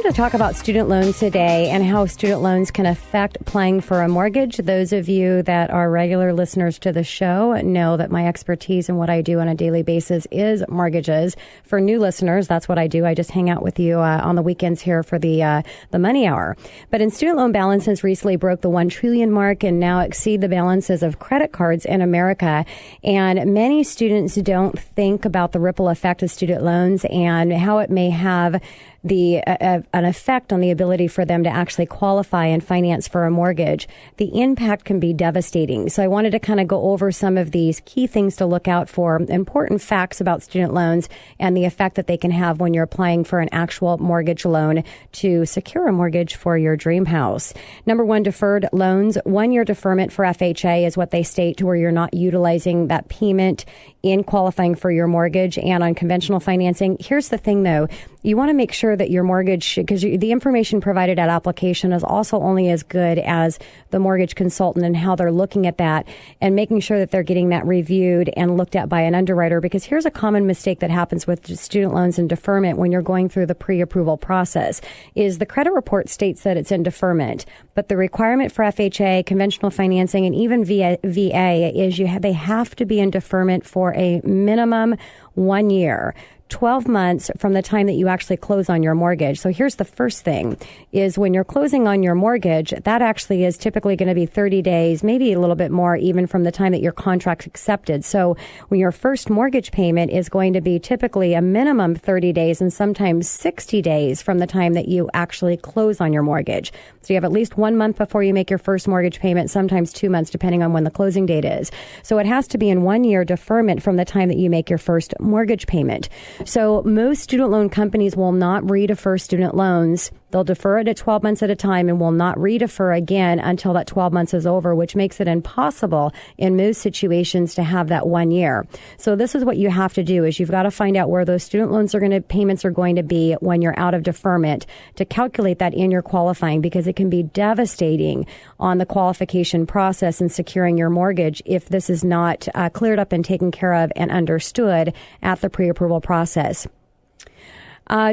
to talk about student loans today and how student loans can affect applying for a mortgage. Those of you that are regular listeners to the show know that my expertise and what I do on a daily basis is mortgages. For new listeners, that's what I do. I just hang out with you on the weekends here for the Money Hour. But in student loan balances recently broke the 1 trillion mark and now exceed the balances of credit cards in America. And many students don't think about the ripple effect of student loans and how it may have an effect on the ability for them to actually qualify and finance for a mortgage. The impact can be devastating. So I wanted to kind of go over some of these key things to look out for, important facts about student loans and the effect that they can have when you're applying for an actual mortgage loan to secure a mortgage for your dream house. Number one, deferred loans. 1 year deferment for FHA is what they state, to where you're not utilizing that payment in qualifying for your mortgage. And on conventional financing, here's the thing though, you want to make sure that your mortgage, because the information provided at application is also only as good as the mortgage consultant and how they're looking at that, and making sure that they're getting that reviewed and looked at by an underwriter. Because here's a common mistake that happens with student loans and deferment when you're going through the pre-approval process is the credit report states that it's in deferment, but the requirement for FHA, conventional financing, and even VA is they have to be in deferment for a minimum 1 year. 12 months from the time that you actually close on your mortgage. So here's the first thing is when you're closing on your mortgage, that actually is typically going to be 30 days, maybe a little bit more even from the time that your contract's accepted. So when your first mortgage payment is going to be typically a minimum 30 days and sometimes 60 days from the time that you actually close on your mortgage. So you have at least 1 month before you make your first mortgage payment, sometimes 2 months depending on when the closing date is. So it has to be in 1 year deferment from the time that you make your first mortgage payment. So most student loan companies will not redefer student loans. They'll defer it at 12 months at a time and will not redefer again until that 12 months is over, which makes it impossible in most situations to have that 1 year. So this is what you have to do is you've got to find out where those student loans payments are going to be when you're out of deferment to calculate that in your qualifying, because it can be devastating on the qualification process and securing your mortgage if this is not cleared up and taken care of and understood at the pre-approval process.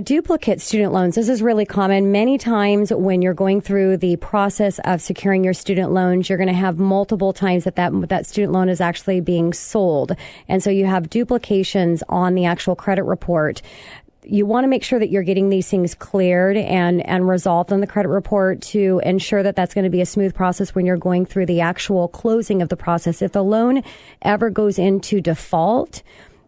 Duplicate student loans. This is really common. Many times when you're going through the process of securing your student loans, you're going to have multiple times that student loan is actually being sold. And so you have duplications on the actual credit report. You want to make sure that you're getting these things cleared and resolved on the credit report to ensure that that's going to be a smooth process when you're going through the actual closing of the process. If the loan ever goes into default,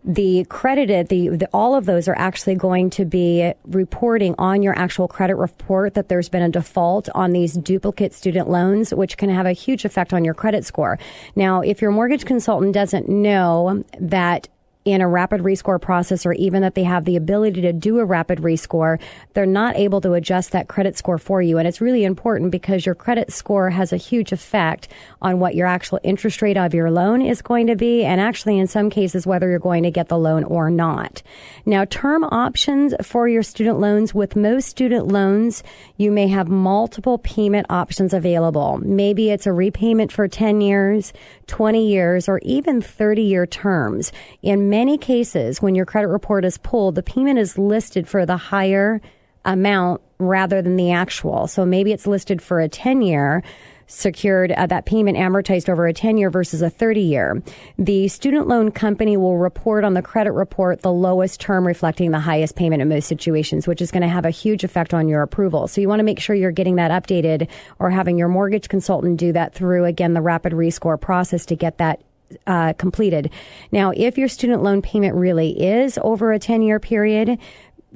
all of those are actually going to be reporting on your actual credit report that there's been a default on these duplicate student loans, which can have a huge effect on your credit score. Now, if your mortgage consultant doesn't know that in a rapid rescore process, or even that they have the ability to do a rapid rescore, they're not able to adjust that credit score for you. And it's really important because your credit score has a huge effect on what your actual interest rate of your loan is going to be, and actually in some cases whether you're going to get the loan or not. Now, term options for your student loans. With most student loans, you may have multiple payment options available. Maybe it's a repayment for 10 years, 20 years, or even 30-year terms. In many cases, when your credit report is pulled, the payment is listed for the higher amount rather than the actual. So maybe it's listed for a 10-year secured, that payment amortized over a 10-year versus a 30-year. The student loan company will report on the credit report the lowest term reflecting the highest payment in most situations, which is going to have a huge effect on your approval. So you want to make sure you're getting that updated or having your mortgage consultant do that through, again, the rapid rescore process to get that completed. Now, if your student loan payment really is over a 10-year period,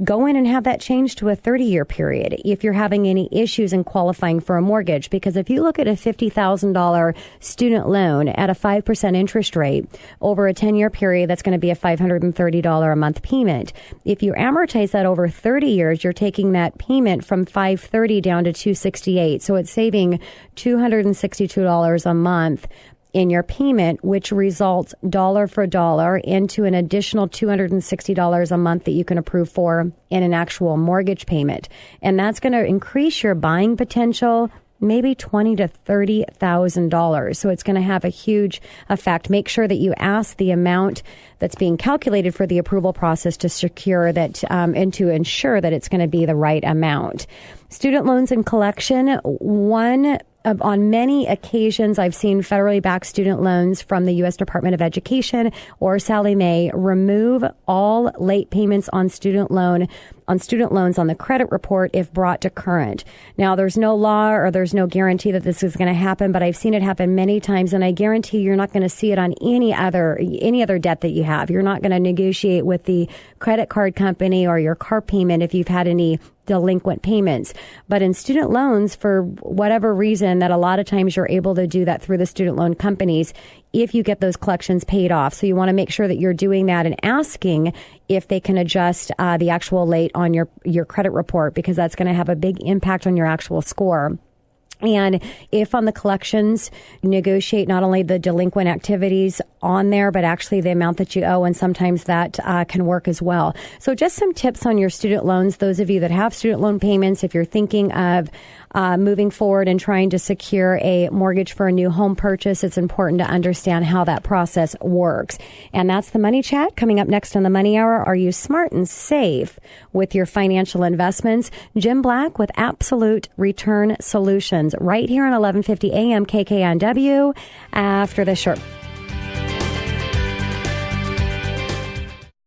go in and have that changed to a 30-year period if you're having any issues in qualifying for a mortgage. Because if you look at a $50,000 student loan at a 5% interest rate over a 10-year period, that's going to be a $530 a month payment. If you amortize that over 30 years, you're taking that payment from $530 down to $268. So it's saving $262 a month in your payment, which results dollar for dollar into an additional $260 a month that you can approve for in an actual mortgage payment. And that's going to increase your buying potential maybe $20,000 to $30,000. So it's going to have a huge effect. Make sure that you ask the amount that's being calculated for the approval process to secure that and to ensure that it's going to be the right amount. Student loans and collection, on many occasions, I've seen federally backed student loans from the U.S. Department of Education or Sallie Mae remove all late payments on student loans on the credit report if brought to current. Now, there's no law or there's no guarantee that this is going to happen, but I've seen it happen many times, and I guarantee you're not going to see it on any other debt that you have. You're not going to negotiate with the credit card company or your car payment if you've had any delinquent payments. But in student loans, for whatever reason, that a lot of times you're able to do that through the student loan companies if you get those collections paid off. So you want to make sure that you're doing that and asking if they can adjust the actual late on your credit report, because that's going to have a big impact on your actual score. And if on the collections, negotiate not only the delinquent activities on there, but actually the amount that you owe. And sometimes that can work as well. So just some tips on your student loans. Those of you that have student loan payments, if you're thinking of moving forward and trying to secure a mortgage for a new home purchase, it's important to understand how that process works. And that's the Money Chat. Coming up next on the Money Hour, are you smart and safe with your financial investments? Jim Black with Absolute Return Solutions right here on 1150 AM KKNW after this short